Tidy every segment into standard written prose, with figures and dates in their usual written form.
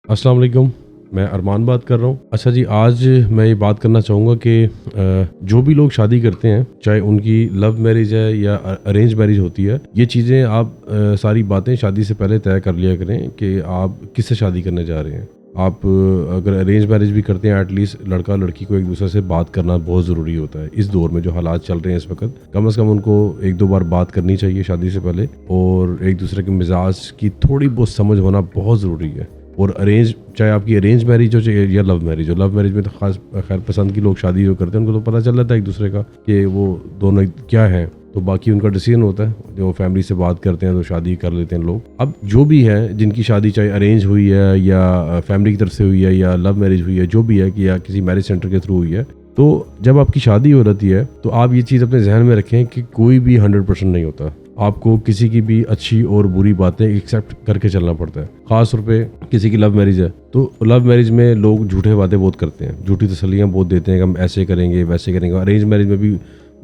अस्सलाम वालेकुम। मैं अरमान बात कर रहा हूँ। अच्छा जी, आज मैं ये बात करना चाहूँगा कि जो भी लोग शादी करते हैं, चाहे उनकी लव मैरिज है या अरेंज मैरिज होती है, ये चीज़ें आप सारी बातें शादी से पहले तय कर लिया करें कि आप किससे शादी करने जा रहे हैं। आप अगर अरेंज मैरिज भी करते हैं, एटलीस्ट लड़का लड़की को एक दूसरे से बात करना बहुत ज़रूरी होता है। इस दौर में जो हालात चल रहे हैं इस वक्त, कम से कम उनको एक दो बार बात करनी चाहिए शादी से पहले, और एक दूसरे के मिजाज की थोड़ी बहुत समझ होना बहुत ज़रूरी है। और अरेंज, चाहे आपकी अरेंज मैरिज हो चाहे या लव मैरिज हो, लव मैरिज में तो खास खैर पसंद की लोग शादी जो करते हैं उनको तो पता चल जाता है एक दूसरे का कि वो दोनों क्या है, तो बाकी उनका डिसीजन होता है। जो फैमिली से बात करते हैं तो शादी कर लेते हैं लोग। अब जो भी है, जिनकी शादी चाहे अरेंज हुई है या फैमिली की तरफ से हुई है या लव मैरिज हुई है, जो भी है कि या किसी मैरिज सेंटर के थ्रू हुई है, तो जब आपकी शादी हो जाती है तो आप ये चीज़ अपने जहन में रखें कि कोई भी 100% नहीं होता। आपको किसी की भी अच्छी और बुरी बातें एक्सेप्ट करके चलना पड़ता है। ख़ास तौर पे किसी की लव मैरिज है तो लव मैरिज में लोग झूठे वादे बहुत करते हैं, झूठी तसल्लियाँ बहुत देते हैं कि हम ऐसे करेंगे वैसे करेंगे। अरेंज मैरिज में भी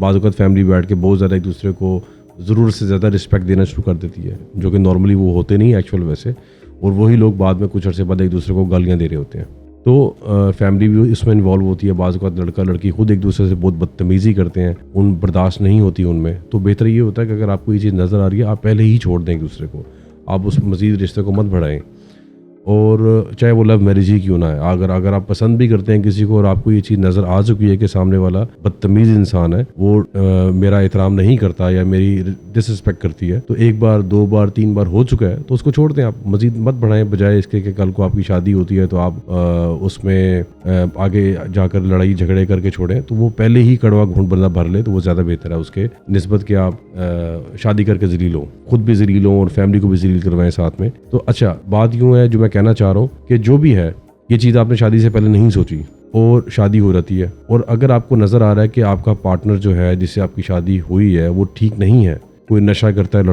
बाद वक़्त फैमिली बैठ के बहुत ज़्यादा एक दूसरे को ज़रूरत से ज़्यादा रिस्पेक्ट देना शुरू कर देती है, जो कि नॉर्मली वो होते नहीं एक्चुअल वैसे, और वही लोग बाद में कुछ अर्से बाद एक दूसरे को गालियाँ दे रहे होते हैं। तो फैमिली भी इसमें इन्वॉल्व होती है। बाज़ वक़्त लड़का लड़की खुद एक दूसरे से बहुत बदतमीज़ी करते हैं, उन बर्दाश्त नहीं होती उनमें। तो बेहतर ये होता है कि अगर आपको ये चीज़ नज़र आ रही है, आप पहले ही छोड़ दें एक दूसरे को, आप उस मज़ीद रिश्ते को मत बढ़ाएं। और चाहे वो लव मैरिज ही क्यों ना है, अगर आप पसंद भी करते हैं किसी को और आपको ये चीज़ नज़र आ चुकी है कि सामने वाला बदतमीज़ इंसान है, वो मेरा एहतराम नहीं करता या मेरी डिसरिस्पेक्ट करती है, तो एक बार दो बार तीन बार हो चुका है तो उसको छोड़ दें। आप मज़ीद मत बढ़ाएं, बजाय इसके कि कल को आपकी शादी होती है तो आप उसमें आगे जाकर लड़ाई झगड़े करके छोड़ें। तो वो पहले ही कड़वा घूंट बंदा भर ले तो वो ज़्यादा बेहतर है उसके निस्बत कि आप शादी करके ज़लील हो, खुद भी ज़लील हो और फैमिली को भी ज़लील करवाएं साथ में। तो अच्छा, बात यूँ है, जो मैं कहना चाह रहा हूँ कि जो भी है ये चीज़ आपने शादी से पहले नहीं सोची और शादी हो जाती है, और अगर आपको नज़र आ रहा है कि आपका पार्टनर जो है जिससे आपकी शादी हुई है वो ठीक नहीं है, कोई नशा करता है,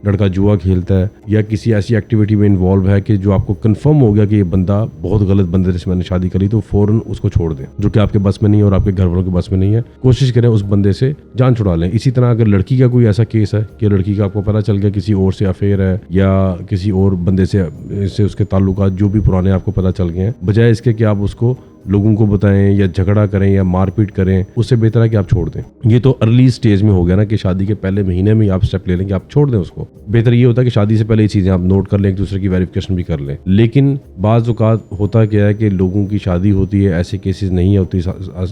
लड़का जुआ खेलता है या किसी ऐसी एक्टिविटी में इन्वॉल्व है कि जो आपको कंफर्म हो गया कि ये बंदा बहुत गलत बंदे से मैंने शादी करी, तो फ़ौरन उसको छोड़ दें। जो कि आपके बस में नहीं है और आपके घर वालों के बस में नहीं है, कोशिश करें उस बंदे से जान छुड़ा लें। इसी तरह अगर लड़की का कोई ऐसा केस है कि लड़की का आपको पता चल गया किसी और से अफेयर है या किसी और बंदे से उसके ताल्लुकात जो भी पुराने आपको पता चल गए हैं, बजाय इसके कि आप उसको लोगों को बताएं या झगड़ा करें या मारपीट करें, उससे बेहतर है कि आप छोड़ दें। ये तो अर्ली स्टेज में हो गया ना कि शादी के पहले महीने में ही आप स्टेप ले लें कि आप छोड़ दें उसको। बेहतर ये होता है कि शादी से पहले ये चीज़ें आप नोट कर लें, एक दूसरे की वेरिफिकेशन भी कर लें। लेकिन बाज़ औक़ात होता क्या है कि लोगों की शादी होती है, ऐसे केसेस नहीं होती,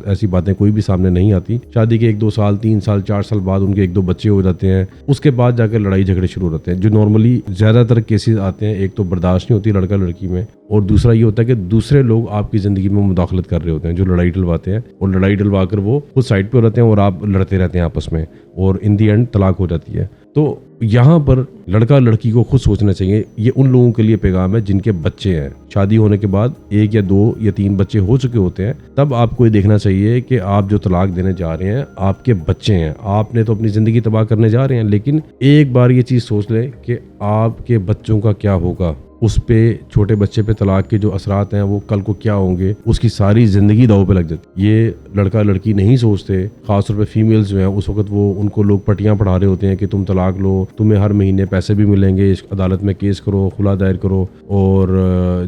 ऐसी बातें कोई भी सामने नहीं आती। शादी के 1-2 साल 3 साल 4 साल बाद उनके 1-2 बच्चे हो जाते हैं, उसके बाद जाकर लड़ाई झगड़े शुरू हो जाते हैं। जो नॉर्मली ज़्यादातर केसेस आते हैं, एक तो बर्दाश्त नहीं होती लड़का लड़की में, और दूसरा ये होता है कि दूसरे लोग आपकी ज़िंदगी में मुदाखलत कर रहे होते हैं, जो लड़ाई डलवाते हैं, और लड़ाई डलवा कर वो खुद साइड पे हो जाते हैं और आप लड़ते रहते हैं आपस में, और इन दी एंड तलाक हो जाती है। तो यहाँ पर लड़का लड़की को खुद सोचना चाहिए। ये उन लोगों के लिए पैगाम है जिनके बच्चे हैं, शादी होने के बाद 1 या 2 या 3 बच्चे हो चुके होते हैं, तब आपको ये देखना चाहिए कि आप जो तलाक देने जा रहे हैं आपके बच्चे हैं। आपने तो अपनी ज़िंदगी तबाह करने जा रहे हैं, लेकिन एक बार ये चीज़ सोच लें कि आपके बच्चों का क्या होगा, उस पे छोटे बच्चे पे तलाक के जो असरात हैं वो कल को क्या होंगे, उसकी सारी ज़िंदगी दाव पे लग जाती। ये लड़का लड़की नहीं सोचते, ख़ासतौर पे फीमेल्स जो हैं उस वक्त वो उनको लोग पटियाँ पढ़ा रहे होते हैं कि तुम तलाक लो, तुम्हें हर महीने पैसे भी मिलेंगे, इस अदालत में केस करो, खुला दायर करो, और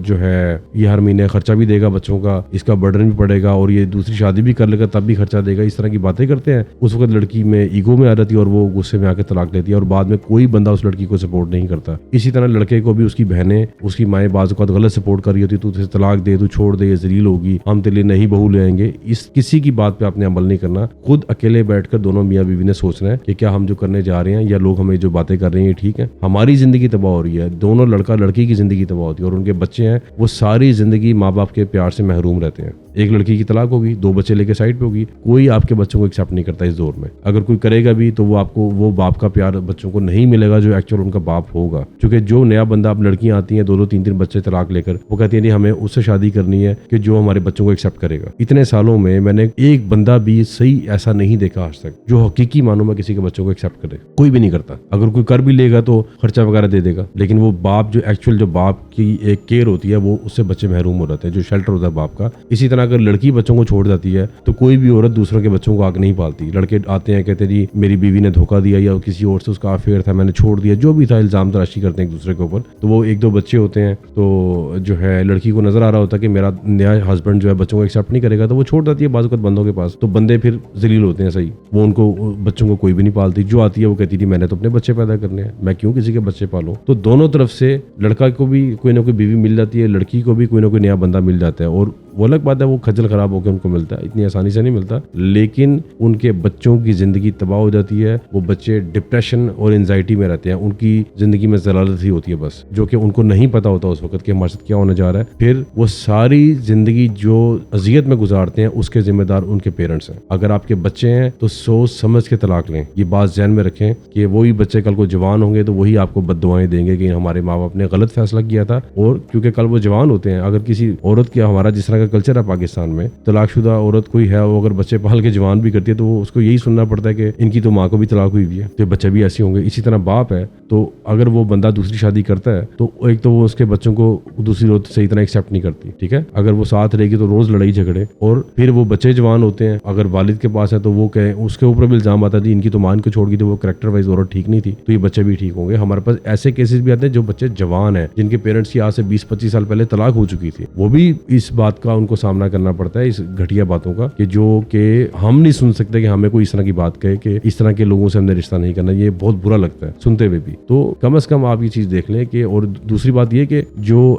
जो है ये हर महीने ख़र्चा भी देगा बच्चों का, इसका बर्डन भी पड़ेगा, और ये दूसरी शादी भी कर लेगा तब भी खर्चा देगा। इस तरह की बातें करते हैं। उस वक्त लड़की में ईगो में आ जाती है और वो गुस्से में आकर तलाक लेती है, और बाद में कोई बंदा उस लड़की को सपोर्ट नहीं करता। इसी तरह लड़के को भी उसकी बहनें, उसकी माएँ बाज़ औक़ात गलत सपोर्ट कर रही होती, तू तुझे तलाक दे, तू छोड़ दे, ये ज़लील होगी, हम तेरे लिए नहीं बहू ले आएंगे। इस किसी की बात पे आपने अमल नहीं करना। खुद अकेले बैठकर दोनों मियाँ बीवी ने सोचना है कि क्या हम जो करने जा रहे हैं या लोग हमें जो बातें कर रहे हैं ये ठीक है। हमारी ज़िंदगी तबाह हो रही है, दोनों लड़का लड़की की ज़िंदगी तबाह होती है, और उनके बच्चे हैं वो सारी ज़िंदगी माँ बाप के प्यार से महरूम रहते हैं। एक लड़की की तलाक होगी, 2 बच्चे लेके साइड पे होगी, कोई आपके बच्चों को एक्सेप्ट नहीं करता इस दौर में। अगर कोई करेगा भी तो वो आपको वो बाप का प्यार बच्चों को नहीं मिलेगा जो एक्चुअल उनका बाप होगा। क्योंकि जो नया बंदा, अब लड़कियां आती हैं 2-2 3-3 बच्चे तलाक लेकर, वो कहती है नहीं हमें उससे शादी करनी है कि जो हमारे बच्चों को एक्सेप्ट करेगा। इतने सालों में मैंने एक बंदा भी सही ऐसा नहीं देखा आज तक जो हकीकी मानों में किसी के बच्चों को एक्सेप्ट करे। कोई भी नहीं करता। अगर कोई कर भी लेगा तो खर्चा वगैरह दे देगा, लेकिन वो बाप जो एक्चुअल जो बाप की एक केयर होती है वो उससे बच्चे महरूम हो जाते हैं, जो शेल्टर होता है बाप का। इसी तरह اگر لڑکی بچوں کو چھوڑ جاتی ہے تو کوئی بھی عورت دوسروں کے بچوں کو آگ نہیں پالتی. لڑکے آتے ہیں کہتے ہیں جی میری بیوی نے دھوکہ دیا یا کسی اور سے اس کا افیئر تھا, میں نے چھوڑ دیا, جو بھی تھا الزام تراشی کرتے ہیں ایک دوسرے کے اوپر. تو وہ 1-2 بچے ہوتے ہیں تو جو ہے لڑکی کو نظر آ رہا ہوتا ہے کہ میرا نیا ہسبینڈ جو ہے بچوں کو ایکسیپٹ نہیں کرے گا, تو وہ چھوڑ جاتی ہے بعض اوقات بندوں کے پاس. تو بندے پھر ذلیل ہوتے ہیں, صحیح, وہ ان کو بچوں کو کوئی بھی نہیں پالتی. جو آتی ہے وہ کہتی تھی میں نے تو اپنے بچے پیدا کرنے ہیں, میں کیوں کسی کے بچے پالوں. تو دونوں طرف سے لڑکا کو بھی کوئی نہ کوئی بیوی مل جاتی ہے, لڑکی کو بھی کوئی نہ کوئی نیا بندہ مل جاتا ہے. اور وہ الگ بات ہے وہ کھجل خراب ہو کے ان کو ملتا ہے, اتنی آسانی سے نہیں ملتا, لیکن ان کے بچوں کی زندگی تباہ ہو جاتی ہے. وہ بچے ڈپریشن اور انزائٹی میں رہتے ہیں, ان کی زندگی میں ضلالت ہی ہوتی ہے بس, جو کہ ان کو نہیں پتا ہوتا اس وقت کہ ہمارے ساتھ کیا ہونے جا رہا ہے. پھر وہ ساری زندگی جو اذیت میں گزارتے ہیں اس کے ذمہ دار ان کے پیرنٹس ہیں. اگر آپ کے بچے ہیں تو سوچ سمجھ کے طلاق لیں. یہ بات ذہن میں رکھیں کہ وہی بچے کل کو جوان ہوں گے تو وہی آپ کو بد دعائیں دیں گے کہ ہمارے ماں باپ نے غلط فیصلہ کیا تھا. اور کیونکہ کل وہ جوان ہوتے ہیں, اگر کسی عورت کی, ہمارا جس طرح کا کلچر ہے پاکستان میں, طلاق شدہ عورت کوئی ہے وہ اگر بچے پال کے جوان بھی کرتی ہے تو اس کو یہی سننا پڑتا ہے کہ ان کی تو ماں کو بھی طلاق ہوئی ہے, تو بچے بھی ایسے ہوں گے. اسی طرح باپ ہے تو اگر وہ بندہ دوسری شادی کرتا ہے تو ایک تو وہ اس کے بچوں کو دوسری عورت صحیح طرح ایکسیپٹ نہیں کرتی, ٹھیک ہے. اگر وہ ساتھ رہے گی تو روز لڑائی جھگڑے, اور پھر وہ بچے جوان ہوتے ہیں, اگر والد کے پاس ہے تو وہ کہیں اس کے اوپر بھی الزام آتا ہے ان کی تو مان کو چھوڑ گئی تو وہ کریکٹر وائز عورت ٹھیک نہیں تھی, تو یہ بچے بھی ٹھیک ہوں گے. ہمارے پاس ایسے کیسز بھی آتے ہیں جو بچے جوان ہیں جن کے پیرنٹس کی آج سے 20-25 سال پہلے طلاق ہو چکی تھی, وہ بھی اس بات کا ان کو سامنا کرنا پڑتا ہے, اس گھٹیا باتوں کا, کہ جو کہ ہم نہیں سن سکتے کہ ہمیں کوئی اس طرح کی بات کہے کہ اس طرح کے لوگوں سے ہم نے رشتہ نہیں کرنا. یہ بہت برا لگتا ہے سنتے ہوئے بھی. تو کم از کم آپ یہ چیز دیکھ لیں کہ, اور دوسری بات یہ کہ جو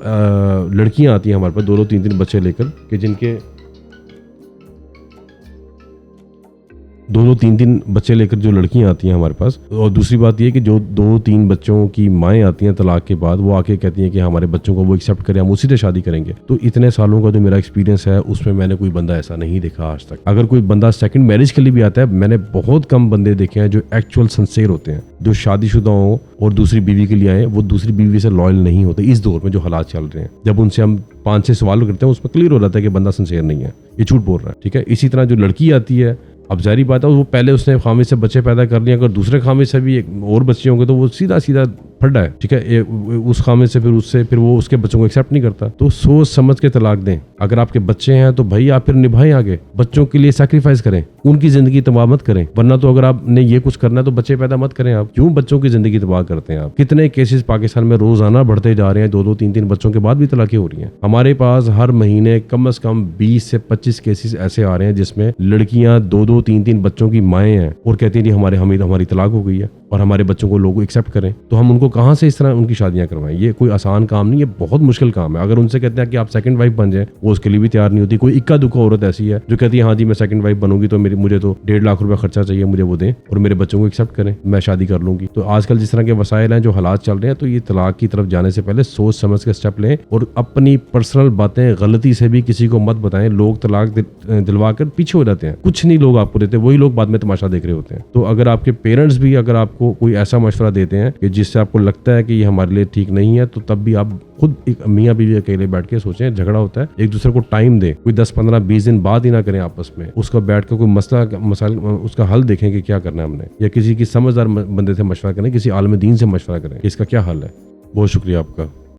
لڑکیاں آتی ہیں ہمارے پاس 2-3 بچے لے کر, کہ جن کے 2-3 بچے لے کر جو لڑکیاں آتی ہیں ہمارے پاس, اور دوسری بات یہ کہ جو 2-3 بچوں کی مائیں آتی ہیں طلاق کے بعد, وہ آ کے کہتی ہیں کہ ہمارے بچوں کو وہ ایکسیپٹ کریں, ہم اسی سے شادی کریں گے. تو اتنے سالوں کا جو میرا ایکسپیرینس ہے اس میں میں نے کوئی بندہ ایسا نہیں دیکھا آج تک. اگر کوئی بندہ سیکنڈ میرج کے لیے بھی آتا ہے, میں نے بہت کم بندے دیکھے ہیں جو ایکچوئل سنسیئر ہوتے ہیں, جو شادی شدہ ہوں اور دوسری بیوی کے لیے آئیں, وہ دوسری بیوی سے لائل نہیں ہوتے. اس دور میں جو حالات چل رہے ہیں, جب ان سے ہم 5-6 سوال کرتے ہیں اس میں کلیئر ہو جاتا ہے کہ بندہ سنسیئر نہیں ہے, یہ جھوٹ بول رہا ہے, ٹھیک ہے. اسی طرح جو لڑکی آتی ہے, اب ظاہری بات ہے وہ پہلے اس نے خامد سے بچے پیدا کر لیے, اگر دوسرے خامد سے بھی ایک اور بچے ہوں گے تو وہ سیدھا پھڈا ہے, ٹھیک ہے. اس خامد سے پھر وہ اس کے بچوں کو ایکسیپٹ نہیں کرتا. تو سوچ سمجھ کے طلاق دیں. اگر آپ کے بچے ہیں تو بھائی آپ پھر نبھائیں, آگے بچوں کے لیے سیکریفائز کریں, ان کی زندگی تباہ مت کریں. ورنہ تو اگر آپ نے یہ کچھ کرنا ہے تو بچے پیدا مت کریں. آپ کیوں بچوں کی زندگی تباہ کرتے ہیں؟ آپ کتنے کیسز پاکستان میں روزانہ بڑھتے جا رہے ہیں, 2-3 بچوں کے بعد بھی طلاقیں ہو رہی ہیں. ہمارے پاس ہر مہینے کم از کم 20 سے 25 کیسز ایسے آ رہے ہیں جس میں لڑکیاں 2-3 بچوں کی مائیں ہیں اور کہتی ہیں ہماری طلاق ہو گئی ہے اور ہمارے بچوں کو لوگ ایکسیپٹ کریں. تو ہم ان کو کہاں سے اس طرح ان کی شادیاں کروائیں؟ یہ کوئی آسان کام نہیں, یہ بہت مشکل کام ہے. اگر ان سے کہتے ہیں کہ آپ سیکنڈ وائف بن جائیں, وہ اس کے لیے بھی تیار نہیں ہوتی. کوئی اکا دکا عورت ایسی ہے جو کہتی ہے ہاں جی میں سیکنڈ وائف بنوں گی تو مجھے تو 1.5 لاکھ روپے خرچہ چاہیے, مجھے وہ دیں اور میرے بچوں کو ایکسیپٹ کریں, میں شادی کر لوں گی. تو آج کل جس طرح کے وسائل ہیں, جو حالات چل رہے ہیں, تو یہ طلاق کی طرف جانے سے پہلے سوچ سمجھ کے اسٹیپ لیں اور اپنی پرسنل باتیں غلطی سے بھی کسی کو مت بتائیں. لوگ طلاق دلوا کر پیچھے ہو جاتے ہیں, کچھ نہیں لوگ آپ کو دیتے, وہی لوگ بعد میں تماشا دیکھ رہے ہوتے ہیں. تو اگر آپ کے پیرنٹس بھی اگر آپ کو کوئی ایسا مشورہ دیتے ہیں کہ جس سے آپ کو لگتا ہے کہ یہ ہمارے لیے ٹھیک نہیں ہے, تو تب بھی آپ خود ایک میاں بیوی اکیلے بیٹھ کے سوچیں. جھگڑا ہوتا ہے, ایک دوسرے کو ٹائم دیں, کوئی 10-15-20 دن بات ہی نہ کریں آپس میں. اس کا بیٹھ کر کوئی مسائل اس کا حل دیکھیں کہ کیا کرنا ہے ہم نے, یا کسی کی سمجھدار بندے سے مشورہ کریں, کسی عالم دین سے مشورہ کریں کہ اس کا کیا حل ہے. بہت شکریہ آپ کا.